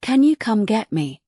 Can you come get me?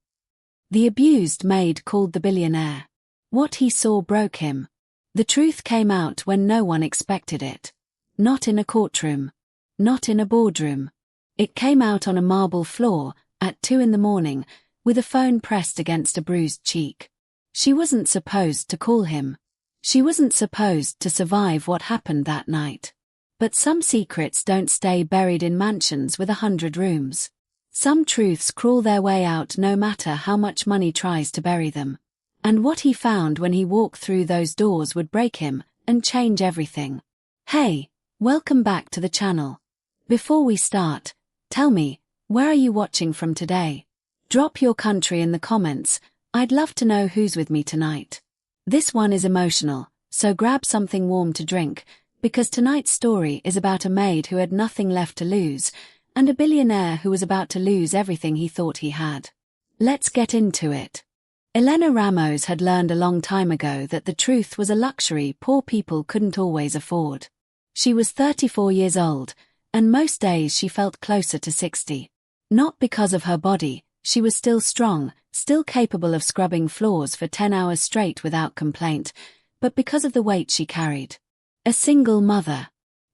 The abused maid called the billionaire. What he saw broke him. The truth came out when no one expected it. Not in a courtroom. Not in a boardroom. It came out on a marble floor, at 2 a.m, with a phone pressed against a bruised cheek. She wasn't supposed to call him. She wasn't supposed to survive what happened that night. But some secrets don't stay buried in mansions with 100 rooms. Some truths crawl their way out no matter how much money tries to bury them. And what he found when he walked through those doors would break him and change everything. Hey, welcome back to the channel. Before we start, tell me, where are you watching from today? Drop your country in the comments. I'd love to know who's with me tonight. This one is emotional, so grab something warm to drink, because tonight's story is about a maid who had nothing left to lose, and a billionaire who was about to lose everything he thought he had. Let's get into it. Elena Ramos had learned a long time ago that the truth was a luxury poor people couldn't always afford. She was 34 years old, and most days she felt closer to 60. Not because of her body, she was still strong, still capable of scrubbing floors for 10 hours straight without complaint, but because of the weight she carried. A single mother.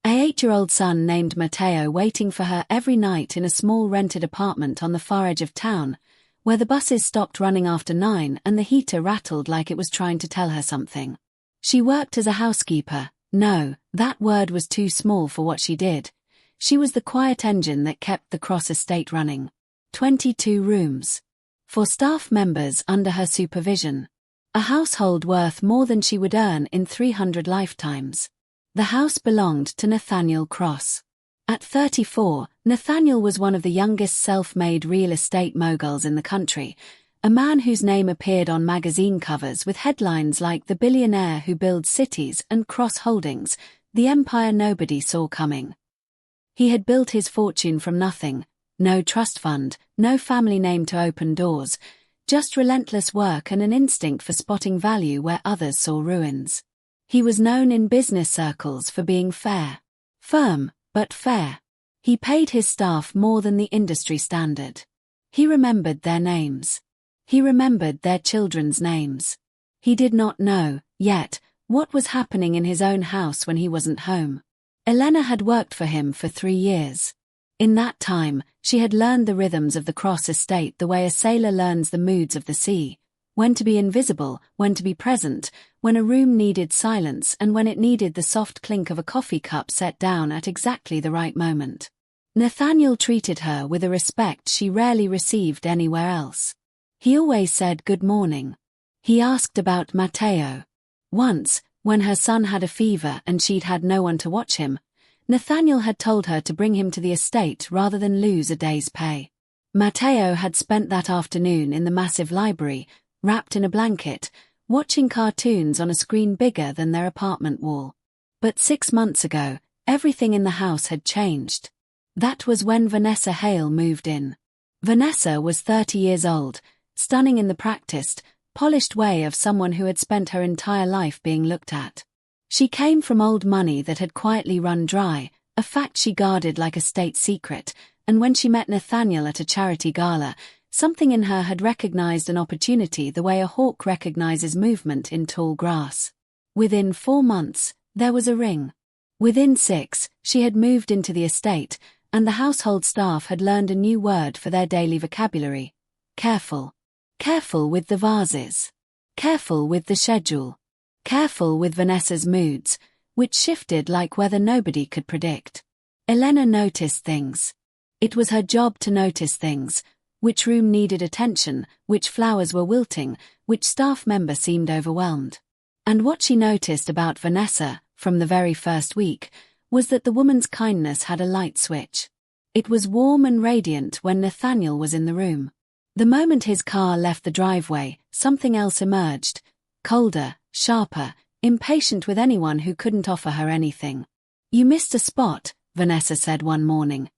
A 8-year-old son named Matteo waiting for her every night in a small rented apartment on the far edge of town, where the buses stopped running after 9 and the heater rattled like it was trying to tell her something. She worked as a housekeeper. No, that word was too small for what she did. She was the quiet engine that kept the Cross estate running. 22 rooms. 4 staff members under her supervision. A household worth more than she would earn in 300 lifetimes. The house belonged to Nathaniel Cross. At 34, Nathaniel was one of the youngest self-made real estate moguls in the country, a man whose name appeared on magazine covers with headlines like "The Billionaire Who Builds Cities" and "Cross Holdings, the empire nobody saw coming." He had built his fortune from nothing, no trust fund, no family name to open doors, just relentless work and an instinct for spotting value where others saw ruins. He was known in business circles for being fair. Firm, but fair. He paid his staff more than the industry standard. He remembered their names. He remembered their children's names. He did not know, yet, what was happening in his own house when he wasn't home. Elena had worked for him for 3 years. In that time, she had learned the rhythms of the Cross estate the way a sailor learns the moods of the sea, when to be invisible, when to be present, when a room needed silence and when it needed the soft clink of a coffee cup set down at exactly the right moment. Nathaniel treated her with a respect she rarely received anywhere else. He always said good morning. He asked about Matteo. Once, when her son had a fever and she'd had no one to watch him, Nathaniel had told her to bring him to the estate rather than lose a day's pay. Matteo had spent that afternoon in the massive library, wrapped in a blanket, watching cartoons on a screen bigger than their apartment wall. But 6 months ago, everything in the house had changed. That was when Vanessa Hale moved in. Vanessa was 30 years old, stunning in the practiced, polished way of someone who had spent her entire life being looked at. She came from old money that had quietly run dry, a fact she guarded like a state secret, and when she met Nathaniel at a charity gala, something in her had recognized an opportunity the way a hawk recognizes movement in tall grass. Within 4 months, there was a ring. Within 6, she had moved into the estate, and the household staff had learned a new word for their daily vocabulary. Careful. Careful with the vases. Careful with the schedule. Careful with Vanessa's moods, which shifted like weather nobody could predict. Elena noticed things. It was her job to notice things. Which room needed attention, which flowers were wilting, which staff member seemed overwhelmed. And what she noticed about Vanessa, from the very first week, was that the woman's kindness had a light switch. It was warm and radiant when Nathaniel was in the room. The moment his car left the driveway, something else emerged, colder, sharper, impatient with anyone who couldn't offer her anything. "You missed a spot," Vanessa said one morning,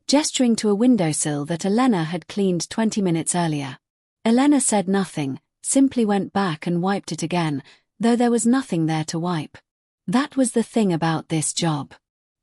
gesturing to a windowsill that Elena had cleaned 20 minutes earlier. Elena said nothing, simply went back and wiped it again, though there was nothing there to wipe. That was the thing about this job.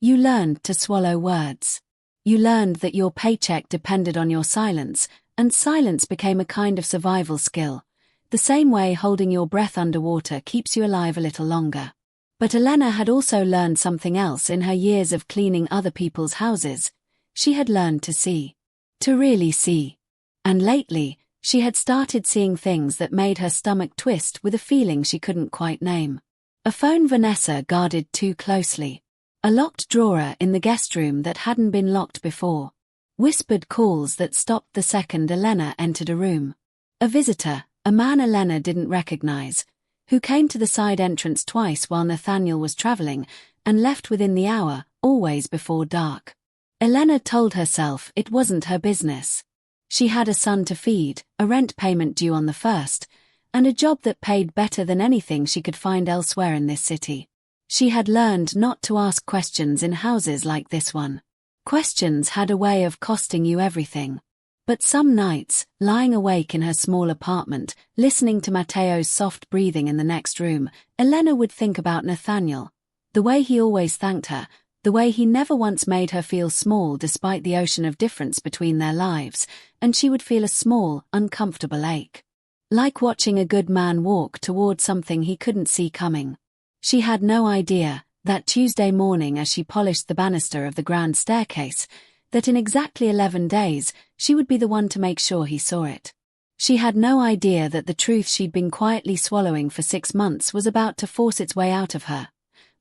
You learned to swallow words. You learned that your paycheck depended on your silence, and silence became a kind of survival skill, the same way holding your breath underwater keeps you alive a little longer. But Elena had also learned something else in her years of cleaning other people's houses. She had learned to see. To really see. And lately, she had started seeing things that made her stomach twist with a feeling she couldn't quite name. A phone Vanessa guarded too closely. A locked drawer in the guest room that hadn't been locked before. Whispered calls that stopped the second Elena entered a room. A visitor, a man Elena didn't recognize, who came to the side entrance twice while Nathaniel was traveling, and left within the hour, always before dark. Elena told herself it wasn't her business. She had a son to feed, a rent payment due on the 1st, and a job that paid better than anything she could find elsewhere in this city. She had learned not to ask questions in houses like this one. Questions had a way of costing you everything. But some nights, lying awake in her small apartment, listening to Matteo's soft breathing in the next room, Elena would think about Nathaniel. The way he always thanked her, the way he never once made her feel small despite the ocean of difference between their lives, and she would feel a small, uncomfortable ache. Like watching a good man walk toward something he couldn't see coming. She had no idea, that Tuesday morning as she polished the banister of the grand staircase, that in exactly 11 days, she would be the one to make sure he saw it. She had no idea that the truth she'd been quietly swallowing for 6 months was about to force its way out of her.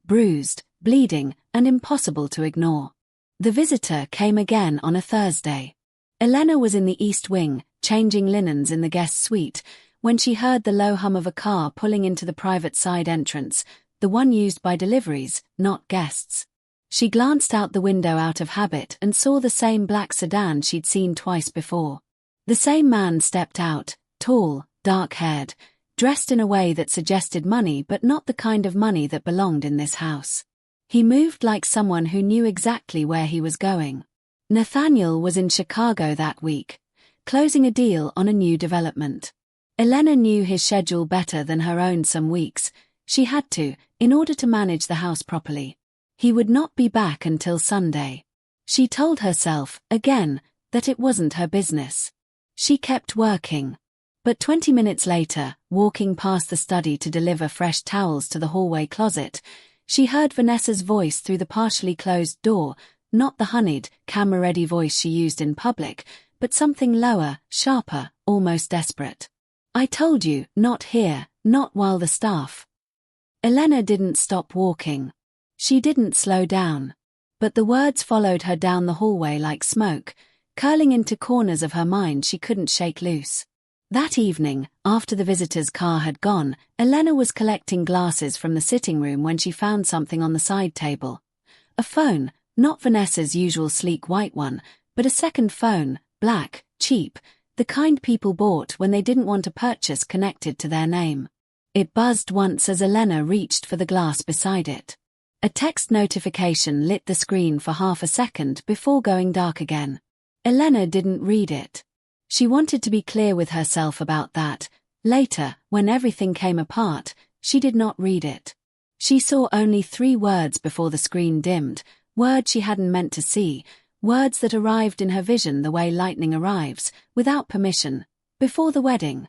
Bruised, bleeding, and impossible to ignore. The visitor came again on a Thursday. Elena was in the East Wing, changing linens in the guest suite, when she heard the low hum of a car pulling into the private side entrance, the one used by deliveries, not guests. She glanced out the window out of habit and saw the same black sedan she'd seen twice before. The same man stepped out, tall, dark-haired, dressed in a way that suggested money but not the kind of money that belonged in this house. He moved like someone who knew exactly where he was going. Nathaniel was in Chicago that week, closing a deal on a new development. Elena knew his schedule better than her own some weeks. She had to, in order to manage the house properly. He would not be back until Sunday. She told herself, again, that it wasn't her business. She kept working. But 20 minutes later, walking past the study to deliver fresh towels to the hallway closet, she heard Vanessa's voice through the partially closed door, not the honeyed, camera-ready voice she used in public, but something lower, sharper, almost desperate. "I told you, not here, not while the staff." Elena didn't stop walking. She didn't slow down. But the words followed her down the hallway like smoke, curling into corners of her mind she couldn't shake loose. That evening, after the visitor's car had gone, Elena was collecting glasses from the sitting room when she found something on the side table. A phone, not Vanessa's usual sleek white one, but a second phone, black, cheap, the kind people bought when they didn't want a purchase connected to their name. It buzzed once as Elena reached for the glass beside it. A text notification lit the screen for half a second before going dark again. Elena didn't read it. She wanted to be clear with herself about that. Later, when everything came apart, she did not read it. She saw only 3 words before the screen dimmed, words she hadn't meant to see, words that arrived in her vision the way lightning arrives, without permission, before the wedding.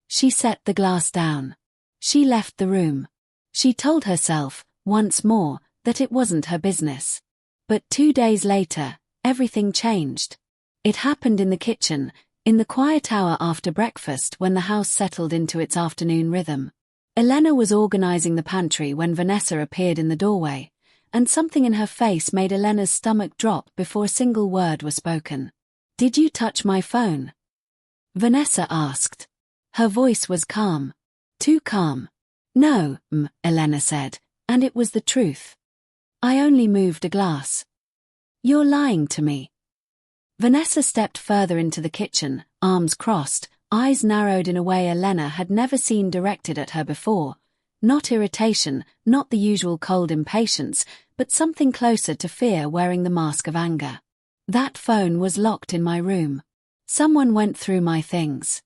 She set the glass down. She left the room. She told herself, once more, that it wasn't her business. But 2 days later, everything changed. It happened in the kitchen, in the quiet hour after breakfast when the house settled into its afternoon rhythm. Elena was organizing the pantry when Vanessa appeared in the doorway, and something in her face made Elena's stomach drop before a single word was spoken. "Did you touch my phone?" Vanessa asked. Her voice was calm. Too calm. "No, Elena said. And it was the truth. I only moved a glass." "You're lying to me." Vanessa stepped further into the kitchen, arms crossed, eyes narrowed in a way Elena had never seen directed at her before. Not irritation, not the usual cold impatience, but something closer to fear wearing the mask of anger. "That phone was locked in my room. Someone went through my things."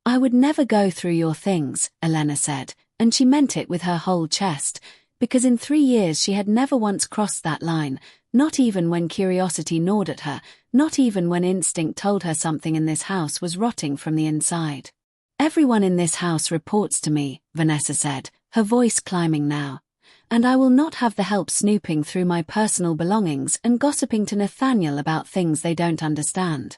"I would never go through your things," Elena said, and she meant it with her whole chest, because in 3 years she had never once crossed that line, Not even when curiosity gnawed at her, not even when instinct told her something in this house was rotting from the inside. "Everyone in this house reports to me," Vanessa said, her voice climbing now. "And I will not have the help snooping through my personal belongings and gossiping to Nathaniel about things they don't understand."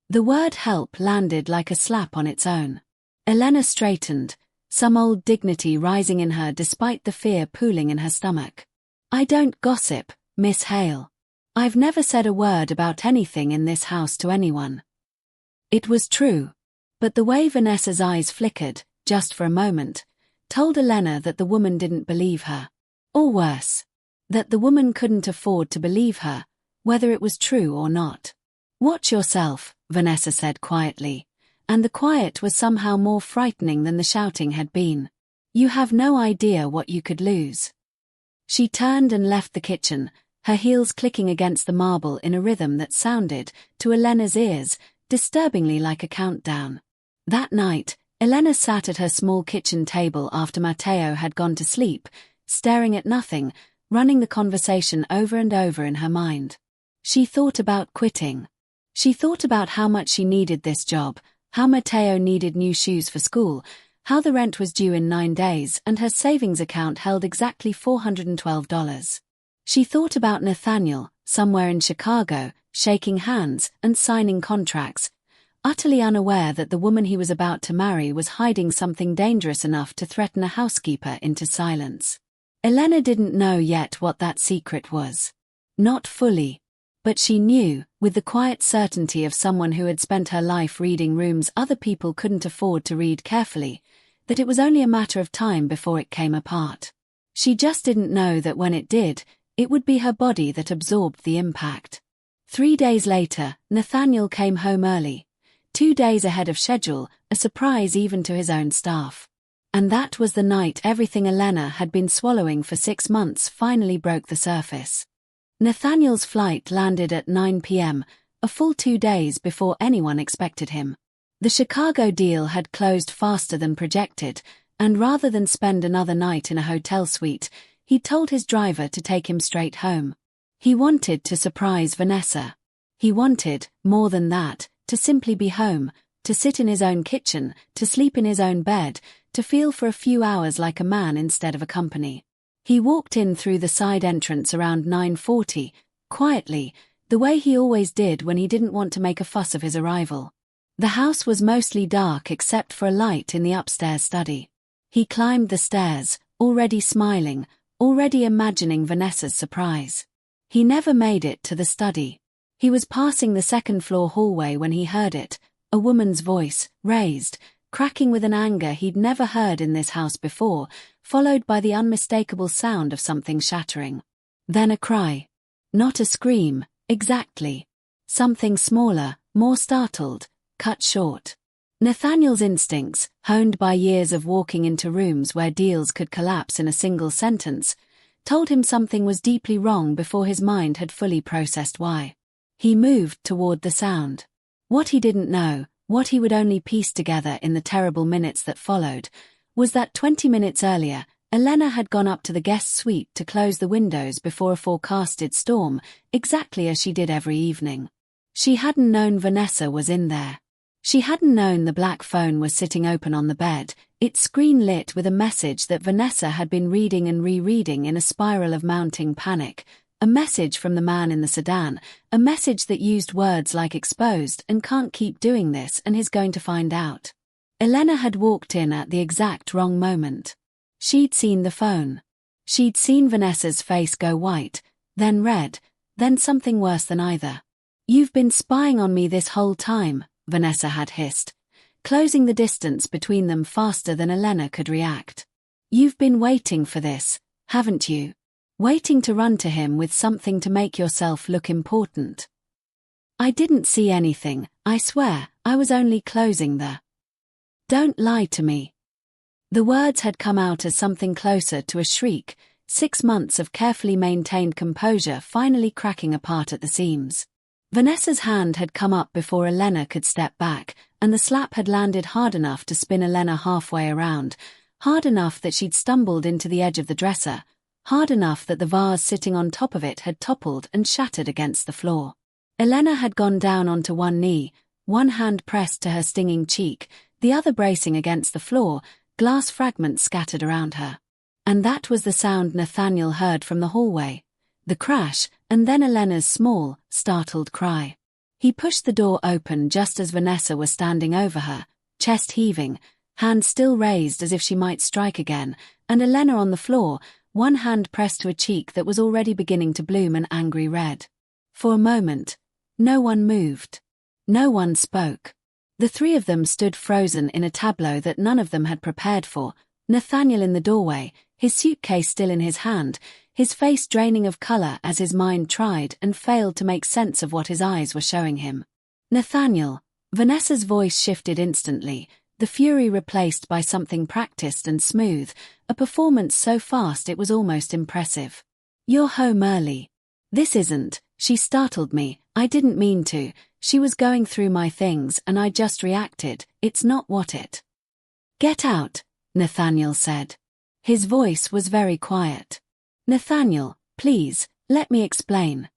The word help landed like a slap on its own. Elena straightened, some old dignity rising in her despite the fear pooling in her stomach. "I don't gossip, Miss Hale. I've never said a word about anything in this house to anyone." It was true. But the way Vanessa's eyes flickered, just for a moment, told Elena that the woman didn't believe her. Or worse, that the woman couldn't afford to believe her, whether it was true or not. "Watch yourself," Vanessa said quietly, and the quiet was somehow more frightening than the shouting had been. "You have no idea what you could lose." She turned and left the kitchen, her heels clicking against the marble in a rhythm that sounded, to Elena's ears, disturbingly like a countdown. That night, Elena sat at her small kitchen table after Matteo had gone to sleep, staring at nothing, running the conversation over and over in her mind. She thought about quitting. She thought about how much she needed this job, how Matteo needed new shoes for school, how the rent was due in 9 days and her savings account held exactly $412. She thought about Nathaniel, somewhere in Chicago, shaking hands and signing contracts, utterly unaware that the woman he was about to marry was hiding something dangerous enough to threaten a housekeeper into silence. Elena didn't know yet what that secret was. Not fully. But she knew, with the quiet certainty of someone who had spent her life reading rooms other people couldn't afford to read carefully, that it was only a matter of time before it came apart. She just didn't know that when it did, it would be her body that absorbed the impact. 3 days later, Nathaniel came home early. 2 days ahead of schedule, a surprise even to his own staff. And that was the night everything Elena had been swallowing for 6 months finally broke the surface. Nathaniel's flight landed at 9 p.m., a full 2 days before anyone expected him. The Chicago deal had closed faster than projected, and rather than spend another night in a hotel suite, he told his driver to take him straight home. He wanted to surprise Vanessa. He wanted, more than that, to simply be home, to sit in his own kitchen, to sleep in his own bed, to feel for a few hours like a man instead of a company. He walked in through the side entrance around 9:40, quietly, the way he always did when he didn't want to make a fuss of his arrival. The house was mostly dark except for a light in the upstairs study. He climbed the stairs, already smiling, already imagining Vanessa's surprise. He never made it to the study. He was passing the second-floor hallway when he heard it, a woman's voice, raised, cracking with an anger he'd never heard in this house before, followed by the unmistakable sound of something shattering. Then a cry. Not a scream, exactly. Something smaller, more startled, cut short. Nathaniel's instincts, honed by years of walking into rooms where deals could collapse in a single sentence, told him something was deeply wrong before his mind had fully processed why. He moved toward the sound. What he didn't know, what he would only piece together in the terrible minutes that followed, was that 20 minutes earlier, Elena had gone up to the guest suite to close the windows before a forecasted storm, exactly as she did every evening. She hadn't known Vanessa was in there. She hadn't known the black phone was sitting open on the bed, its screen lit with a message that Vanessa had been reading and rereading in a spiral of mounting panic. A message from the man in the sedan, a message that used words like exposed and can't keep doing this and he's going to find out. Elena had walked in at the exact wrong moment. She'd seen the phone. She'd seen Vanessa's face go white, then red, then something worse than either. "You've been spying on me this whole time," Vanessa had hissed, closing the distance between them faster than Elena could react. "You've been waiting for this, haven't you? Waiting to run to him with something to make yourself look important." "I didn't see anything, I swear, I was only closing the..." "Don't lie to me." The words had come out as something closer to a shriek, 6 months of carefully maintained composure finally cracking apart at the seams. Vanessa's hand had come up before Elena could step back, and the slap had landed hard enough to spin Elena halfway around, hard enough that she'd stumbled into the edge of the dresser, hard enough that the vase sitting on top of it had toppled and shattered against the floor. Elena had gone down onto one knee, one hand pressed to her stinging cheek, the other bracing against the floor, glass fragments scattered around her. And that was the sound Nathaniel heard from the hallway. The crash, and then Elena's small, startled cry. He pushed the door open just as Vanessa was standing over her, chest heaving, hand still raised as if she might strike again, and Elena on the floor, one hand pressed to a cheek that was already beginning to bloom an angry red. For a moment, no one moved. No one spoke. The three of them stood frozen in a tableau that none of them had prepared for, Nathaniel in the doorway, his suitcase still in his hand, his face draining of color as his mind tried and failed to make sense of what his eyes were showing him. Nathaniel. Vanessa's voice shifted instantly, the fury replaced by something practiced and smooth, a performance so fast it was almost impressive. You're home early. This isn't, she startled me, I didn't mean to, she was going through my things and I just reacted, it's not what it. Get out, Nathaniel said. His voice was very quiet. Nathaniel, please, let me explain.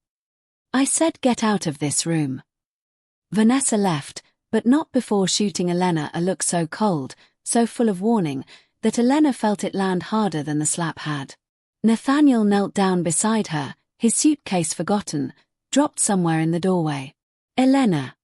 I said get out of this room. Vanessa left, but not before shooting Elena a look so cold, so full of warning, that Elena felt it land harder than the slap had. Nathaniel knelt down beside her, his suitcase forgotten, dropped somewhere in the doorway. Elena,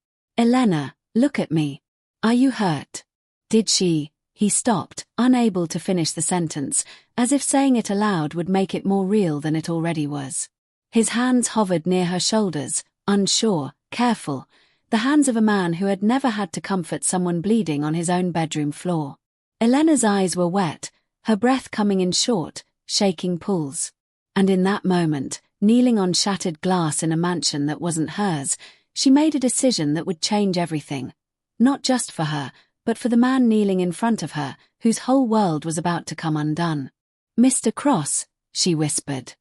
look at me. Are you hurt? Did she? He stopped, unable to finish the sentence, as if saying it aloud would make it more real than it already was. His hands hovered near her shoulders, unsure, careful, the hands of a man who had never had to comfort someone bleeding on his own bedroom floor. Elena's eyes were wet, her breath coming in short, shaking pulls. And in that moment, kneeling on shattered glass in a mansion that wasn't hers, she made a decision that would change everything. Not just for her, but for the man kneeling in front of her, whose whole world was about to come undone. Mr. Cross, she whispered.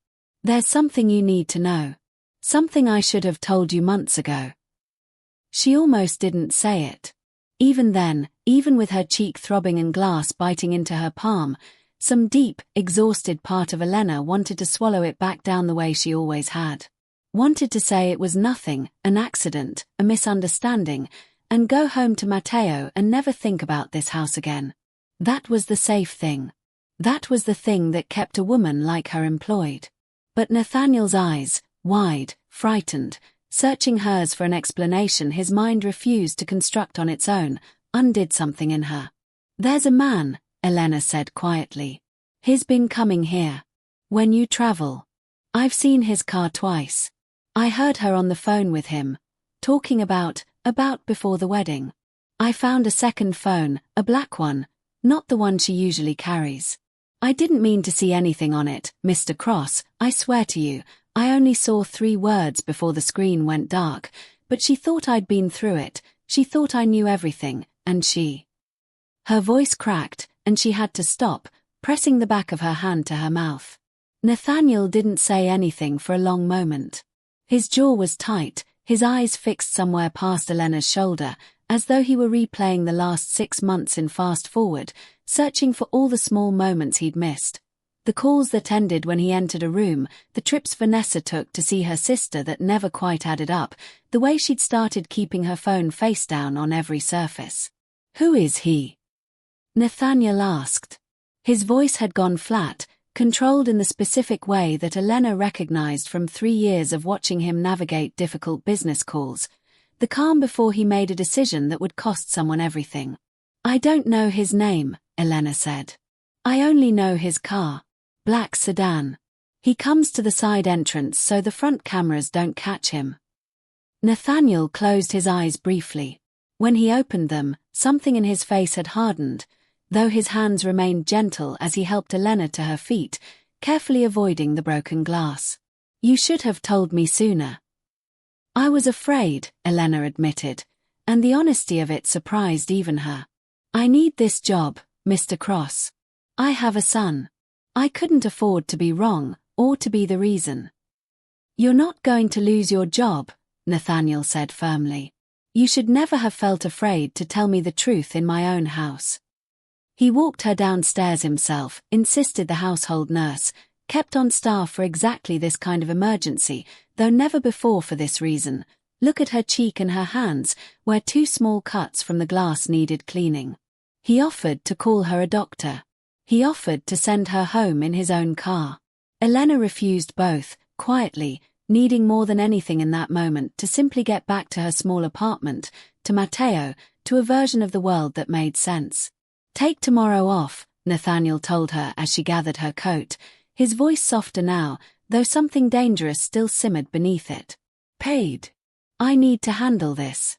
There's something you need to know. Something I should have told you months ago. She almost didn't say it. Even then, even with her cheek throbbing and glass biting into her palm, some deep, exhausted part of Elena wanted to swallow it back down the way she always had. Wanted to say it was nothing, an accident, a misunderstanding, and go home to Matteo and never think about this house again. That was the safe thing. That was the thing that kept a woman like her employed. But Nathaniel's eyes, wide, frightened, searching hers for an explanation his mind refused to construct on its own, undid something in her. There's a man, Elena said quietly. He's been coming here. When you travel. I've seen his car twice. I heard her on the phone with him, talking about before the wedding. I found a second phone, a black one, not the one she usually carries. I didn't mean to see anything on it, Mr. Cross, I swear to you, I only saw 3 words before the screen went dark, but she thought I'd been through it, she thought I knew everything, and she. Her voice cracked, and she had to stop, pressing the back of her hand to her mouth. Nathaniel didn't say anything for a long moment. His jaw was tight, his eyes fixed somewhere past Elena's shoulder, as though he were replaying the last 6 months in fast forward, searching for all the small moments he'd missed. The calls that ended when he entered a room, the trips Vanessa took to see her sister that never quite added up, the way she'd started keeping her phone face down on every surface. Who is he? Nathaniel asked. His voice had gone flat, controlled in the specific way that Elena recognized from 3 years of watching him navigate difficult business calls, the calm before he made a decision that would cost someone everything. I don't know his name, Elena said. I only know his car. Black sedan. He comes to the side entrance so the front cameras don't catch him. Nathaniel closed his eyes briefly. When he opened them, something in his face had hardened, though his hands remained gentle as he helped Elena to her feet, carefully avoiding the broken glass. You should have told me sooner. I was afraid, Elena admitted, and the honesty of it surprised even her. I need this job, Mr. Cross. I have a son. I couldn't afford to be wrong, or to be the reason. You're not going to lose your job, Nathaniel said firmly. You should never have felt afraid to tell me the truth in my own house. He walked her downstairs himself, insisted the household nurse, kept on staff for exactly this kind of emergency, though never before for this reason. Look at her cheek and her hands, where 2 small cuts from the glass needed cleaning. He offered to call her a doctor. He offered to send her home in his own car. Elena refused both, quietly, needing more than anything in that moment to simply get back to her small apartment, to Matteo, to a version of the world that made sense. "Take tomorrow off," Nathaniel told her as she gathered her coat, his voice softer now, though something dangerous still simmered beneath it. "Paid. I need to handle this."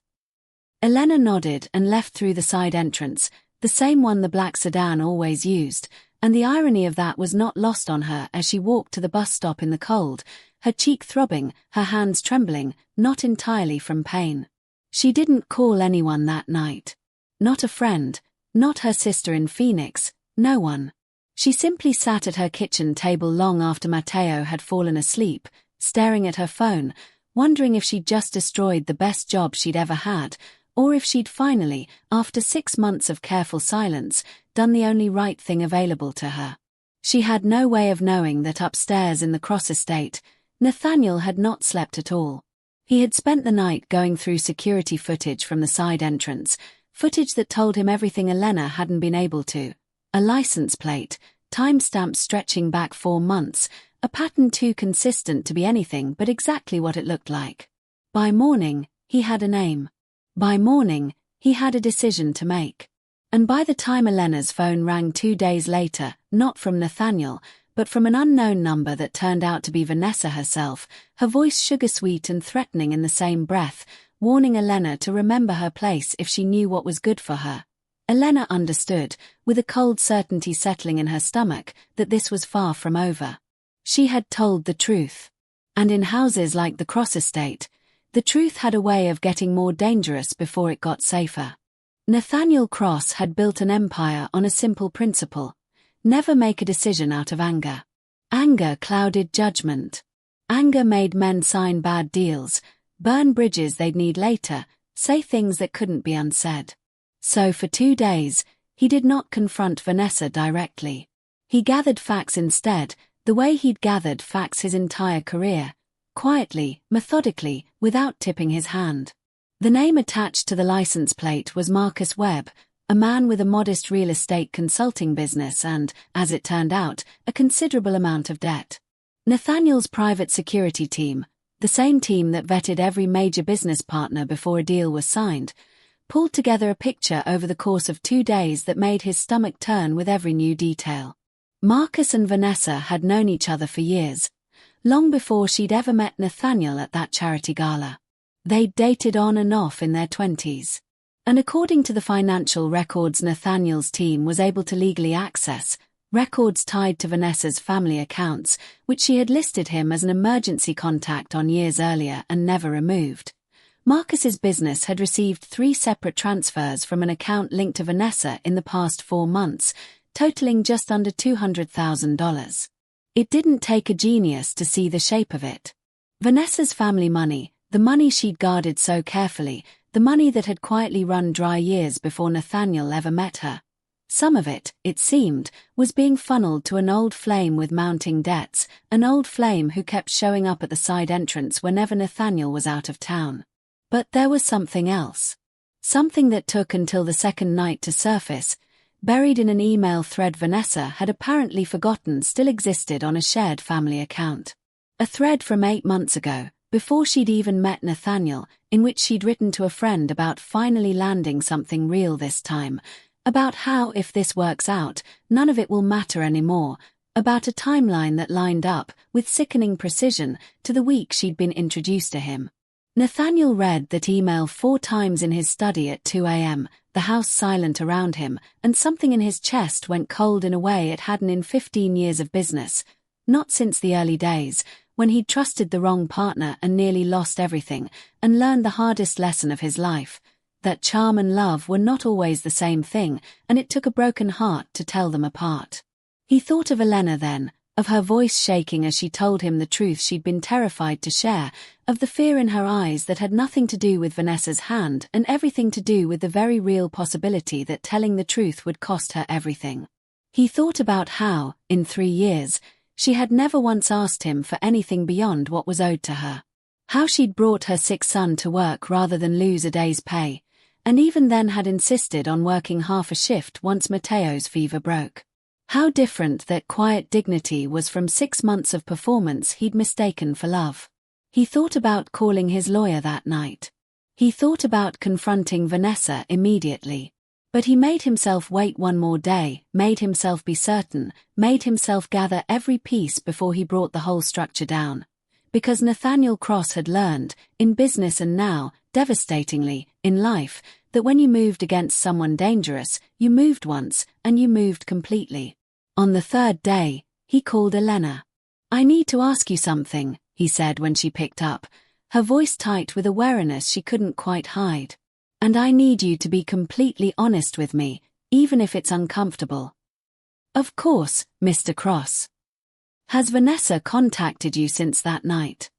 Elena nodded and left through the side entrance, the same one the black sedan always used, and the irony of that was not lost on her as she walked to the bus stop in the cold, her cheek throbbing, her hands trembling, not entirely from pain. She didn't call anyone that night. Not a friend, not her sister in Phoenix, no one. She simply sat at her kitchen table long after Matteo had fallen asleep, staring at her phone, wondering if she'd just destroyed the best job she'd ever had, or if she'd finally, after 6 months of careful silence, done the only right thing available to her. She had no way of knowing that upstairs in the Cross estate, Nathaniel had not slept at all. He had spent the night going through security footage from the side entrance, footage that told him everything Elena hadn't been able to. A license plate, timestamps stretching back 4 months, a pattern too consistent to be anything but exactly what it looked like. By morning, he had a name. By morning, he had a decision to make. And by the time Elena's phone rang 2 days later, not from Nathaniel, but from an unknown number that turned out to be Vanessa herself, her voice sugar-sweet and threatening in the same breath, warning Elena to remember her place if she knew what was good for her. Elena understood, with a cold certainty settling in her stomach, that this was far from over. She had told the truth. And in houses like the Cross estate, the truth had a way of getting more dangerous before it got safer. Nathaniel Cross had built an empire on a simple principle: never make a decision out of anger. Anger clouded judgment. Anger made men sign bad deals, burn bridges they'd need later, say things that couldn't be unsaid. So for 2 days, he did not confront Vanessa directly. He gathered facts instead, the way he'd gathered facts his entire career, quietly, methodically, without tipping his hand. The name attached to the license plate was Marcus Webb, a man with a modest real estate consulting business and, as it turned out, a considerable amount of debt. Nathaniel's private security team, the same team that vetted every major business partner before a deal was signed, pulled together a picture over the course of 2 days that made his stomach turn with every new detail. Marcus and Vanessa had known each other for years, long before she'd ever met Nathaniel at that charity gala. They'd dated on and off in their 20s. And according to the financial records Nathaniel's team was able to legally access, records tied to Vanessa's family accounts, which she had listed him as an emergency contact on years earlier and never removed, Marcus's business had received 3 separate transfers from an account linked to Vanessa in the past 4 months, totaling just under $200,000. It didn't take a genius to see the shape of it. Vanessa's family money, the money she'd guarded so carefully, the money that had quietly run dry years before Nathaniel ever met her. Some of it, it seemed, was being funneled to an old flame with mounting debts, an old flame who kept showing up at the side entrance whenever Nathaniel was out of town. But there was something else. Something that took until the second night to surface, buried in an email thread Vanessa had apparently forgotten still existed on a shared family account. A thread from 8 months ago, before she'd even met Nathaniel, in which she'd written to a friend about finally landing something real this time, about how if this works out, none of it will matter anymore, about a timeline that lined up, with sickening precision, to the week she'd been introduced to him. Nathaniel read that email 4 times in his study at 2 a.m., the house silent around him, and something in his chest went cold in a way it hadn't in 15 years of business, not since the early days, when he'd trusted the wrong partner and nearly lost everything, and learned the hardest lesson of his life, that charm and love were not always the same thing, and it took a broken heart to tell them apart. He thought of Elena then, of her voice shaking as she told him the truth she'd been terrified to share, of the fear in her eyes that had nothing to do with Vanessa's hand and everything to do with the very real possibility that telling the truth would cost her everything. He thought about how, in 3 years, She had never once asked him for anything beyond what was owed to her. How she'd brought her sick son to work rather than lose a day's pay, and even then had insisted on working half a shift once Matteo's fever broke. How different that quiet dignity was from 6 months of performance he'd mistaken for love. He thought about calling his lawyer that night. He thought about confronting Vanessa immediately. But he made himself wait one more day, made himself be certain, made himself gather every piece before he brought the whole structure down. Because Nathaniel Cross had learned, in business and now, devastatingly, in life, that when you moved against someone dangerous, you moved once, and you moved completely. On the third day, he called Elena. "I need to ask you something," he said when she picked up, her voice tight with a wariness she couldn't quite hide. "And I need you to be completely honest with me, even if it's uncomfortable." "Of course, Mr. Cross. Has Vanessa contacted you since that night?"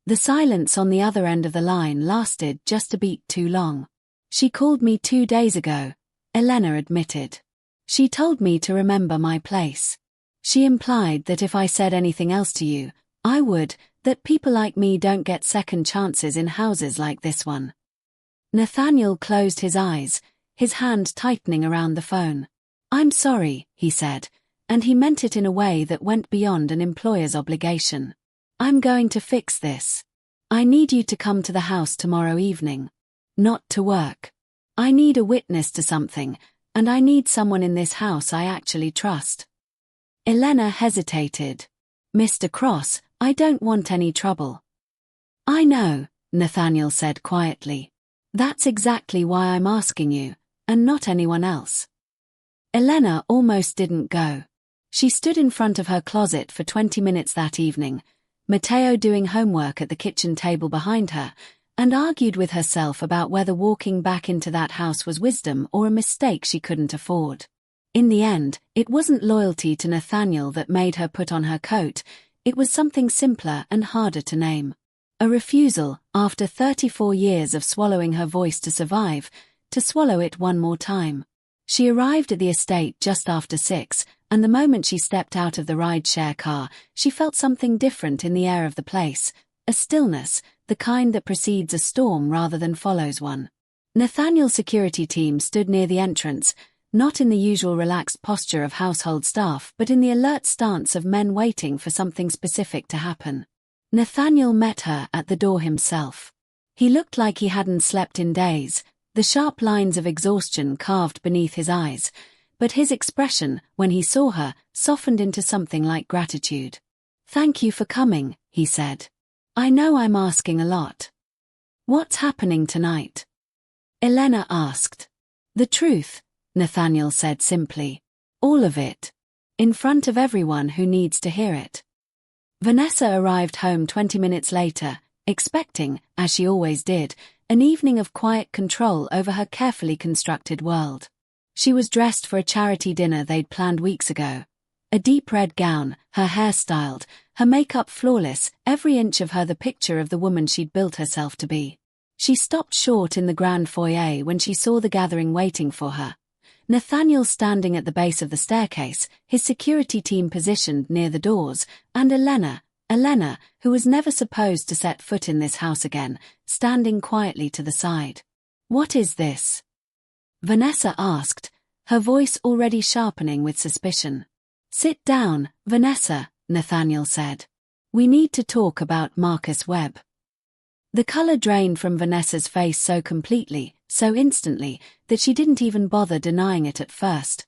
The silence on the other end of the line lasted just a beat too long. "She called me 2 days ago," Elena admitted. "She told me to remember my place. She implied that if I said anything else to you, I would, that people like me don't get second chances in houses like this one." Nathaniel closed his eyes, his hand tightening around the phone. "I'm sorry," he said, and he meant it in a way that went beyond an employer's obligation. "I'm going to fix this. I need you to come to the house tomorrow evening. Not to work. I need a witness to something, and I need someone in this house I actually trust." Elena hesitated. "Mr. Cross, I don't want any trouble." "I know," Nathaniel said quietly. "That's exactly why I'm asking you, and not anyone else." Elena almost didn't go. She stood in front of her closet for 20 minutes that evening, Matteo doing homework at the kitchen table behind her, and argued with herself about whether walking back into that house was wisdom or a mistake she couldn't afford. In the end, it wasn't loyalty to Nathaniel that made her put on her coat, it was something simpler and harder to name. A refusal, after 34 years of swallowing her voice to survive, to swallow it one more time. She arrived at the estate just after 6, and the moment she stepped out of the ride-share car, she felt something different in the air of the place, a stillness, the kind that precedes a storm rather than follows one. Nathaniel's security team stood near the entrance, not in the usual relaxed posture of household staff but in the alert stance of men waiting for something specific to happen. Nathaniel met her at the door himself. He looked like he hadn't slept in days, the sharp lines of exhaustion carved beneath his eyes, but his expression, when he saw her, softened into something like gratitude. "Thank you for coming," he said. "I know I'm asking a lot." "What's happening tonight?" Elena asked. "The truth," Nathaniel said simply. "All of it. In front of everyone who needs to hear it." Vanessa arrived home 20 minutes later, expecting, as she always did, an evening of quiet control over her carefully constructed world. She was dressed for a charity dinner they'd planned weeks ago. A deep red gown, her hair styled, her makeup flawless, every inch of her the picture of the woman she'd built herself to be. She stopped short in the grand foyer when she saw the gathering waiting for her. Nathaniel standing at the base of the staircase, his security team positioned near the doors, and Elena, who was never supposed to set foot in this house again, standing quietly to the side. "What is this?" Vanessa asked, her voice already sharpening with suspicion. "Sit down, Vanessa," Nathaniel said. "We need to talk about Marcus Webb." The color drained from Vanessa's face so completely, so instantly, that she didn't even bother denying it at first.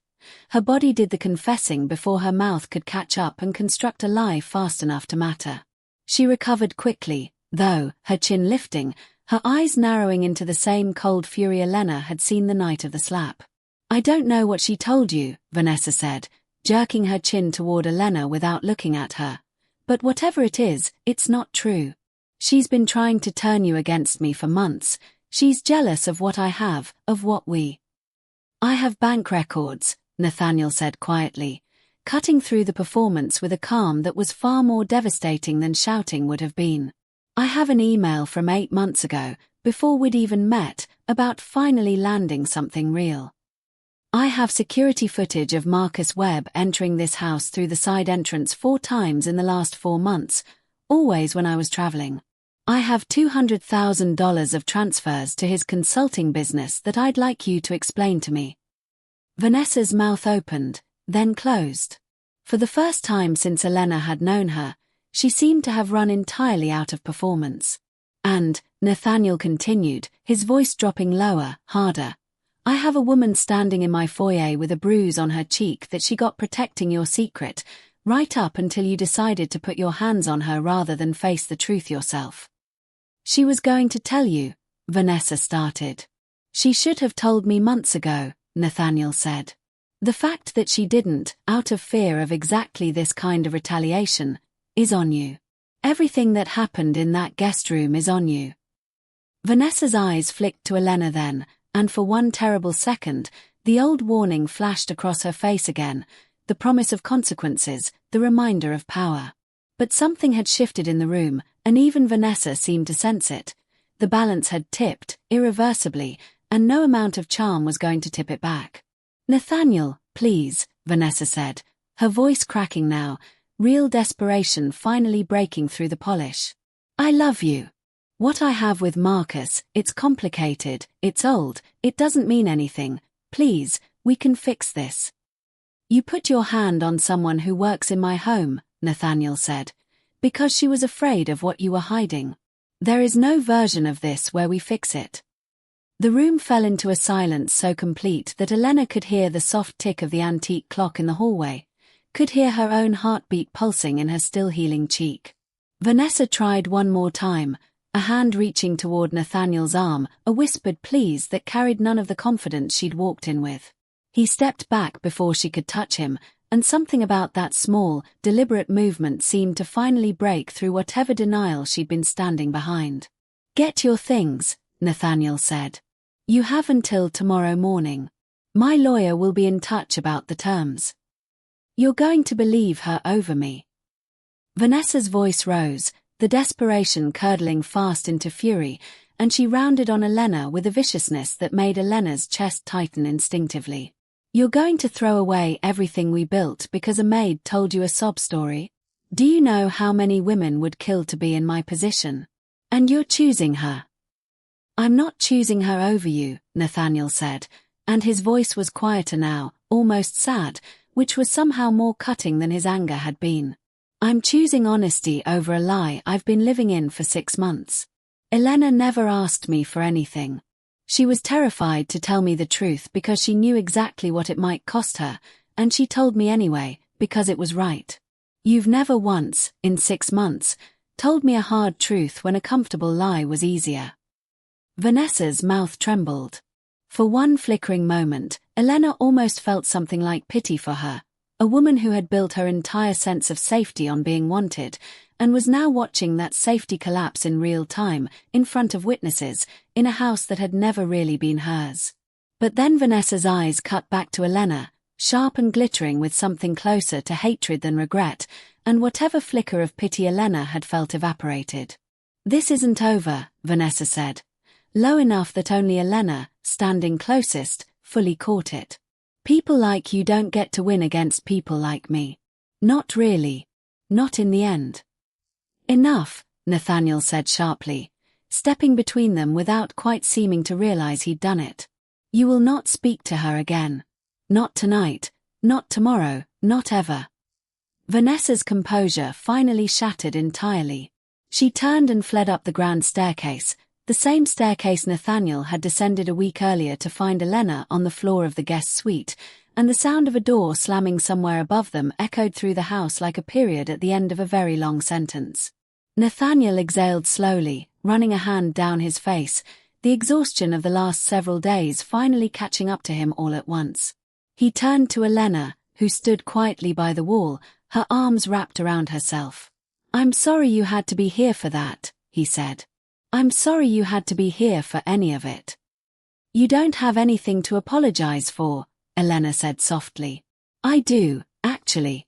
Her body did the confessing before her mouth could catch up and construct a lie fast enough to matter. She recovered quickly, though, her chin lifting, her eyes narrowing into the same cold fury Elena had seen the night of the slap. "I don't know what she told you," Vanessa said, jerking her chin toward Elena without looking at her. "But whatever it is, it's not true. She's been trying to turn you against me for months. She's jealous of what I have, of what we." "I have bank records," Nathaniel said quietly, cutting through the performance with a calm that was far more devastating than shouting would have been. "I have an email from 8 months ago, before we'd even met, about finally landing something real." I have security footage of Marcus Webb entering this house through the side entrance 4 times in the last 4 months, always when I was traveling. I have $200,000 of transfers to his consulting business that I'd like you to explain to me." Vanessa's mouth opened, then closed. For the first time since Elena had known her, she seemed to have run entirely out of performance. "And," Nathaniel continued, his voice dropping lower, harder, "I have a woman standing in my foyer with a bruise on her cheek that she got protecting your secret, right up until you decided to put your hands on her rather than face the truth yourself." "She was going to tell you," Vanessa started. "She should have told me months ago," Nathaniel said. "The fact that she didn't, out of fear of exactly this kind of retaliation, is on you. Everything that happened in that guest room is on you." Vanessa's eyes flicked to Elena then, and for one terrible second, the old warning flashed across her face again, the promise of consequences, the reminder of power. But something had shifted in the room, and even Vanessa seemed to sense it. The balance had tipped, irreversibly, and no amount of charm was going to tip it back. "Nathaniel, please," Vanessa said, her voice cracking now, real desperation finally breaking through the polish. "I love you. What I have with Marcus, it's complicated, it's old, it doesn't mean anything. Please, we can fix this." "You put your hand on someone who works in my home," Nathaniel said, "because she was afraid of what you were hiding. There is no version of this where we fix it." The room fell into a silence so complete that Elena could hear the soft tick of the antique clock in the hallway, could hear her own heartbeat pulsing in her still healing cheek. Vanessa tried one more time, a hand reaching toward Nathaniel's arm, a whispered please that carried none of the confidence she'd walked in with. He stepped back before she could touch him, and something about that small, deliberate movement seemed to finally break through whatever denial she'd been standing behind. "Get your things," Nathaniel said. "You have until tomorrow morning. My lawyer will be in touch about the terms." "You're going to believe her over me." Vanessa's voice rose, the desperation curdling fast into fury, and she rounded on Elena with a viciousness that made Elena's chest tighten instinctively. "You're going to throw away everything we built because a maid told you a sob story? Do you know how many women would kill to be in my position? And you're choosing her." "I'm not choosing her over you," Nathaniel said, and his voice was quieter now, almost sad, which was somehow more cutting than his anger had been. "I'm choosing honesty over a lie I've been living in for 6 months. Elena never asked me for anything. She was terrified to tell me the truth because she knew exactly what it might cost her, and she told me anyway, because it was right. You've never once, in 6 months, told me a hard truth when a comfortable lie was easier." Vanessa's mouth trembled. For one flickering moment, Elena almost felt something like pity for her, a woman who had built her entire sense of safety on being wanted, and was now watching that safety collapse in real time, in front of witnesses, in a house that had never really been hers. But then Vanessa's eyes cut back to Elena, sharp and glittering with something closer to hatred than regret, and whatever flicker of pity Elena had felt evaporated. "This isn't over," Vanessa said, low enough that only Elena, standing closest, fully caught it. "People like you don't get to win against people like me. Not really. Not in the end." "Enough," Nathaniel said sharply, stepping between them without quite seeming to realize he'd done it. "You will not speak to her again. Not tonight, not tomorrow, not ever." Vanessa's composure finally shattered entirely. She turned and fled up the grand staircase, the same staircase Nathaniel had descended a week earlier to find Elena on the floor of the guest suite, and the sound of a door slamming somewhere above them echoed through the house like a period at the end of a very long sentence. Nathaniel exhaled slowly, running a hand down his face, the exhaustion of the last several days finally catching up to him all at once. He turned to Elena, who stood quietly by the wall, her arms wrapped around herself. "I'm sorry you had to be here for that," he said. "I'm sorry you had to be here for any of it." "You don't have anything to apologize for," Elena said softly. "I do, actually."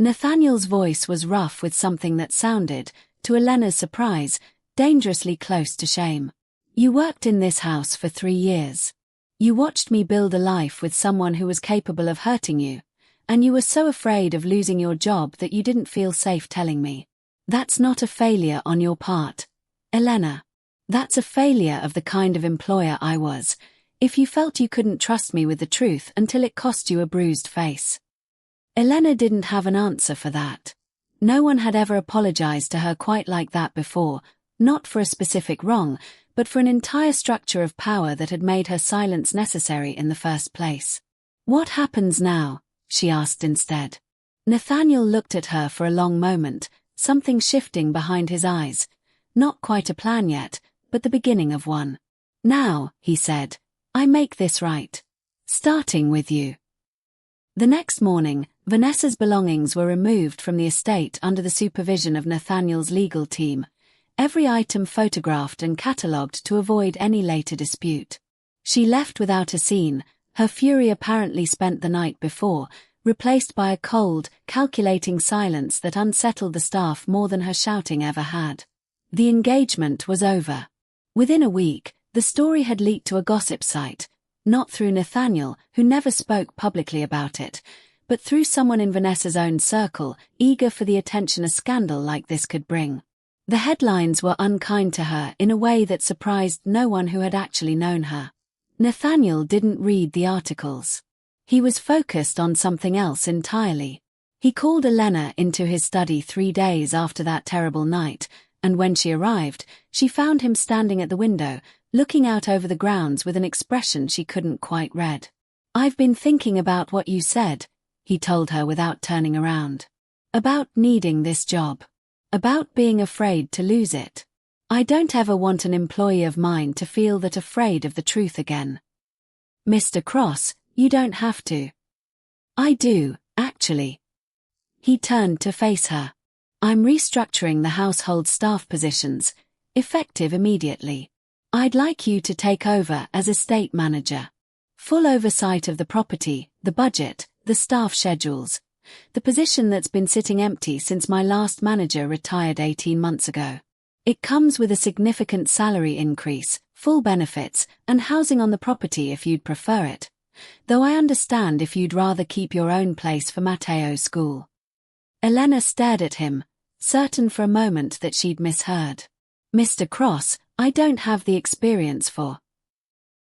Nathaniel's voice was rough with something that sounded, to Elena's surprise, dangerously close to shame. "You worked in this house for 3 years. You watched me build a life with someone who was capable of hurting you, and you were so afraid of losing your job that you didn't feel safe telling me. That's not a failure on your part, Elena. That's a failure of the kind of employer I was, if you felt you couldn't trust me with the truth until it cost you a bruised face. Elena didn't have an answer for that. No one had ever apologized to her quite like that before, not for a specific wrong, but for an entire structure of power that had made her silence necessary in the first place. What happens now? She asked instead. Nathaniel looked at her for a long moment, something shifting behind his eyes. Not quite a plan yet, but the beginning of one. Now, he said, I make this right. Starting with you. The next morning, Vanessa's belongings were removed from the estate under the supervision of Nathaniel's legal team, every item photographed and catalogued to avoid any later dispute. She left without a scene, her fury apparently spent the night before, replaced by a cold, calculating silence that unsettled the staff more than her shouting ever had. The engagement was over. Within a week, the story had leaked to a gossip site, not through Nathaniel, who never spoke publicly about it, but through someone in Vanessa's own circle, eager for the attention a scandal like this could bring. The headlines were unkind to her in a way that surprised no one who had actually known her. Nathaniel didn't read the articles. He was focused on something else entirely. He called Elena into his study 3 days after that terrible night, and when she arrived, she found him standing at the window, looking out over the grounds with an expression she couldn't quite read. I've been thinking about what you said, he told her without turning around. About needing this job. About being afraid to lose it. I don't ever want an employee of mine to feel that afraid of the truth again. Mr. Cross, you don't have to. I do, actually. He turned to face her. I'm restructuring the household staff positions, effective immediately. I'd like you to take over as estate manager. Full oversight of the property, the budget, the staff schedules. The position that's been sitting empty since my last manager retired 18 months ago. It comes with a significant salary increase, full benefits, and housing on the property if you'd prefer it. Though I understand if you'd rather keep your own place for Matteo's school. Elena stared at him, certain for a moment that she'd misheard. Mr. Cross, I don't have the experience for.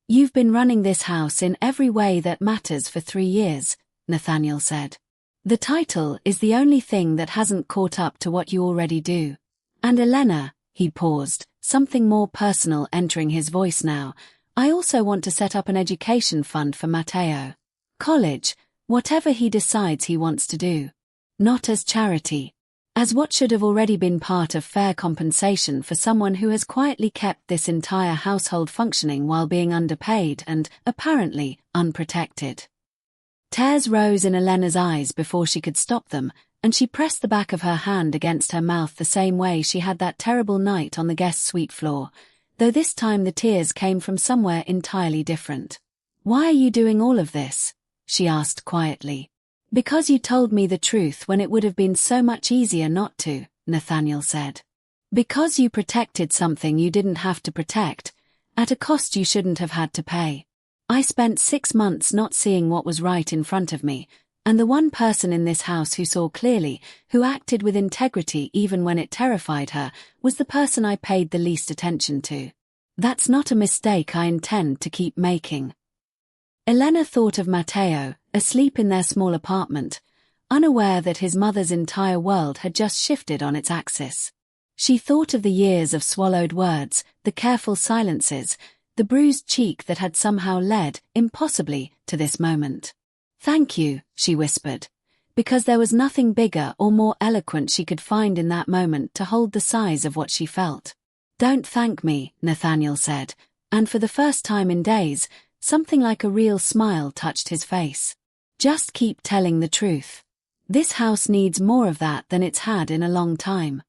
You've been running this house in every way that matters for 3 years, Nathaniel said. The title is the only thing that hasn't caught up to what you already do. And Elena, he paused, something more personal entering his voice now, I also want to set up an education fund for Matteo. College, whatever he decides he wants to do. Not as charity. As what should have already been part of fair compensation for someone who has quietly kept this entire household functioning while being underpaid and, apparently, unprotected. Tears rose in Elena's eyes before she could stop them, and she pressed the back of her hand against her mouth the same way she had that terrible night on the guest suite floor, though this time the tears came from somewhere entirely different. Why are you doing all of this? She asked quietly. Because you told me the truth when it would have been so much easier not to, Nathaniel said. Because you protected something you didn't have to protect, at a cost you shouldn't have had to pay. I spent 6 months not seeing what was right in front of me, and the one person in this house who saw clearly, who acted with integrity even when it terrified her, was the person I paid the least attention to. That's not a mistake I intend to keep making. Elena thought of Matteo, asleep in their small apartment, unaware that his mother's entire world had just shifted on its axis. She thought of the years of swallowed words, the careful silences, the bruised cheek that had somehow led, impossibly, to this moment. Thank you, she whispered, because there was nothing bigger or more eloquent she could find in that moment to hold the size of what she felt. Don't thank me, Nathaniel said, and for the first time in days, something like a real smile touched his face. Just keep telling the truth. This house needs more of that than it's had in a long time.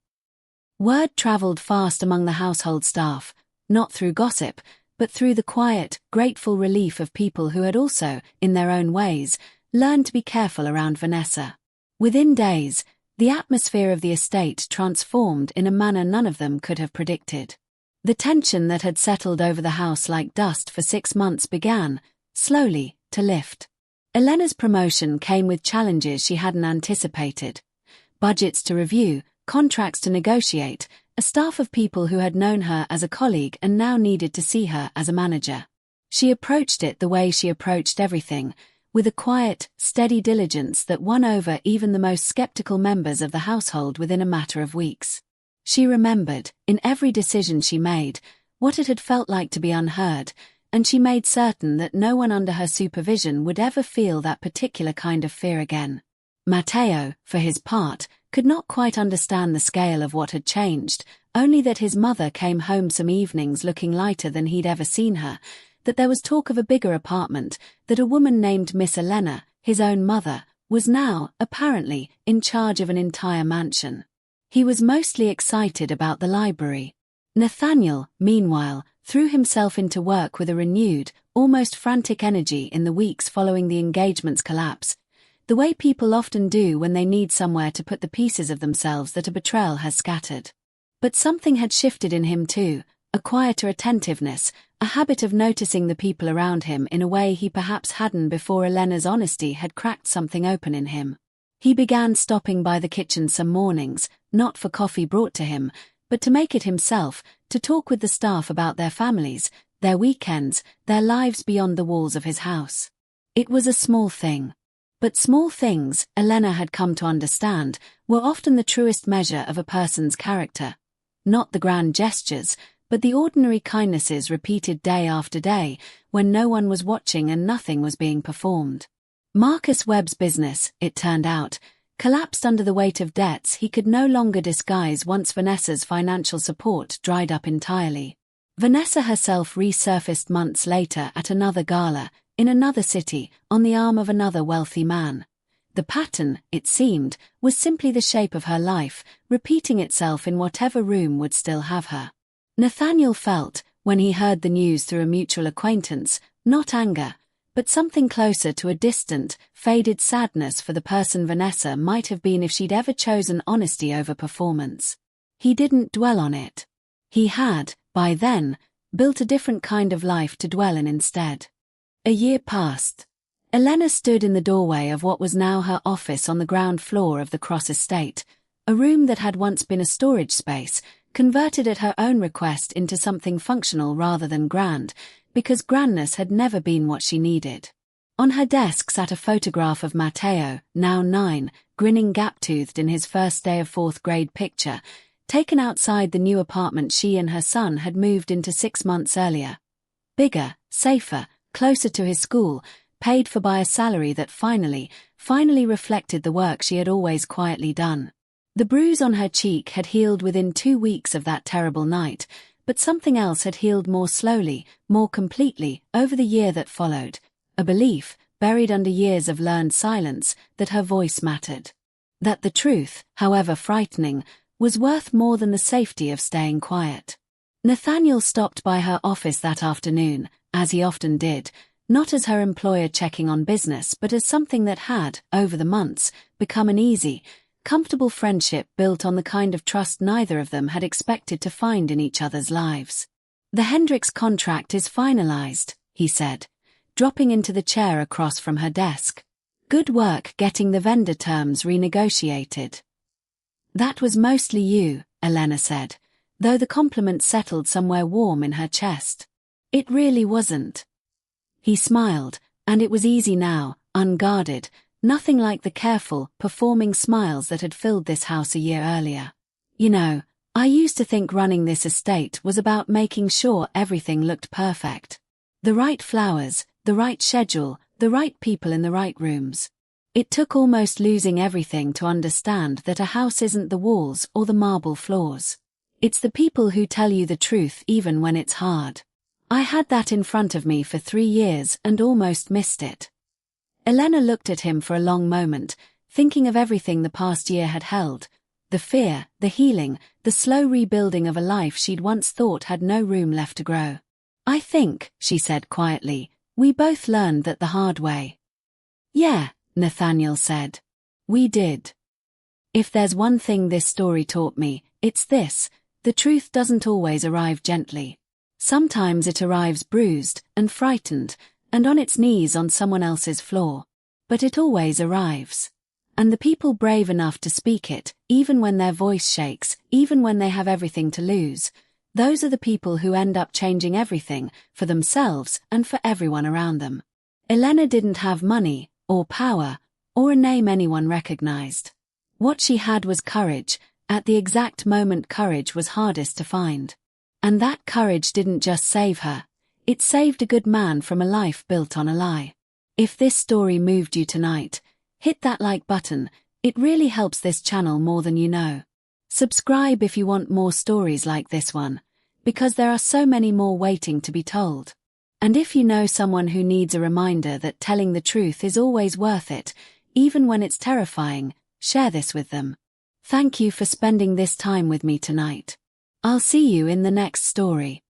Word traveled fast among the household staff, not through gossip, but through the quiet, grateful relief of people who had also, in their own ways, learned to be careful around Vanessa. Within days, the atmosphere of the estate transformed in a manner none of them could have predicted. The tension that had settled over the house like dust for 6 months began, slowly, to lift. Elena's promotion came with challenges she hadn't anticipated. Budgets to review, contracts to negotiate, a staff of people who had known her as a colleague and now needed to see her as a manager. She approached it the way she approached everything, with a quiet, steady diligence that won over even the most skeptical members of the household within a matter of weeks. She remembered, in every decision she made, what it had felt like to be unheard, and she made certain that no one under her supervision would ever feel that particular kind of fear again. Matteo, for his part, could not quite understand the scale of what had changed, only that his mother came home some evenings looking lighter than he'd ever seen her, that there was talk of a bigger apartment, that a woman named Miss Elena, his own mother, was now, apparently, in charge of an entire mansion. He was mostly excited about the library. Nathaniel, meanwhile, threw himself into work with a renewed, almost frantic energy in the weeks following the engagement's collapse, the way people often do when they need somewhere to put the pieces of themselves that a betrayal has scattered. But something had shifted in him too, a quieter attentiveness, a habit of noticing the people around him in a way he perhaps hadn't before Elena's honesty had cracked something open in him. He began stopping by the kitchen some mornings, not for coffee brought to him, but to make it himself, to talk with the staff about their families, their weekends, their lives beyond the walls of his house. It was a small thing. But small things, Elena had come to understand, were often the truest measure of a person's character. Not the grand gestures, but the ordinary kindnesses repeated day after day, when no one was watching and nothing was being performed. Marcus Webb's business, it turned out, collapsed under the weight of debts he could no longer disguise once Vanessa's financial support dried up entirely. Vanessa herself resurfaced months later at another gala, in another city, on the arm of another wealthy man. The pattern, it seemed, was simply the shape of her life, repeating itself in whatever room would still have her. Nathaniel felt, when he heard the news through a mutual acquaintance, not anger, but something closer to a distant, faded sadness for the person Vanessa might have been if she'd ever chosen honesty over performance. He didn't dwell on it. He had, by then, built a different kind of life to dwell in instead. A year passed. Elena stood in the doorway of what was now her office on the ground floor of the Cross estate, a room that had once been a storage space, converted at her own request into something functional rather than grand, because grandness had never been what she needed. On her desk sat a photograph of Matteo, now 9, grinning gap-toothed in his first day of 4th grade picture, taken outside the new apartment she and her son had moved into 6 months earlier. Bigger, safer, closer to his school, paid for by a salary that finally reflected the work she had always quietly done. The bruise on her cheek had healed within 2 weeks of that terrible night, but something else had healed more slowly, more completely, over the year that followed, a belief, buried under years of learned silence, that her voice mattered. That the truth, however frightening, was worth more than the safety of staying quiet. Nathaniel stopped by her office that afternoon, as he often did, not as her employer checking on business but as something that had, over the months, become an easy, comfortable friendship built on the kind of trust neither of them had expected to find in each other's lives. "The Hendricks contract is finalized," he said, dropping into the chair across from her desk. "Good work getting the vendor terms renegotiated." "That was mostly you," Elena said, though the compliment settled somewhere warm in her chest. "It really wasn't." He smiled, and it was easy now, unguarded, nothing like the careful, performing smiles that had filled this house a year earlier. "You know, I used to think running this estate was about making sure everything looked perfect. The right flowers, the right schedule, the right people in the right rooms. It took almost losing everything to understand that a house isn't the walls or the marble floors. It's the people who tell you the truth even when it's hard. I had that in front of me for 3 years and almost missed it." Elena looked at him for a long moment, thinking of everything the past year had held, the fear, the healing, the slow rebuilding of a life she'd once thought had no room left to grow. "I think," she said quietly, "we both learned that the hard way." "Yeah," Nathaniel said. "We did. If there's one thing this story taught me, it's this: The truth doesn't always arrive gently. Sometimes it arrives bruised and frightened and on its knees on someone else's floor. But it always arrives. And the people brave enough to speak it, even when their voice shakes, even when they have everything to lose, those are the people who end up changing everything for themselves and for everyone around them. Elena didn't have money, or power, or a name anyone recognized. What she had was courage. At the exact moment courage was hardest to find. And that courage didn't just save her, it saved a good man from a life built on a lie. If this story moved you tonight, hit that like button, it really helps this channel more than you know. Subscribe if you want more stories like this one, because there are so many more waiting to be told. And if you know someone who needs a reminder that telling the truth is always worth it, even when it's terrifying, share this with them. Thank you for spending this time with me tonight. I'll see you in the next story.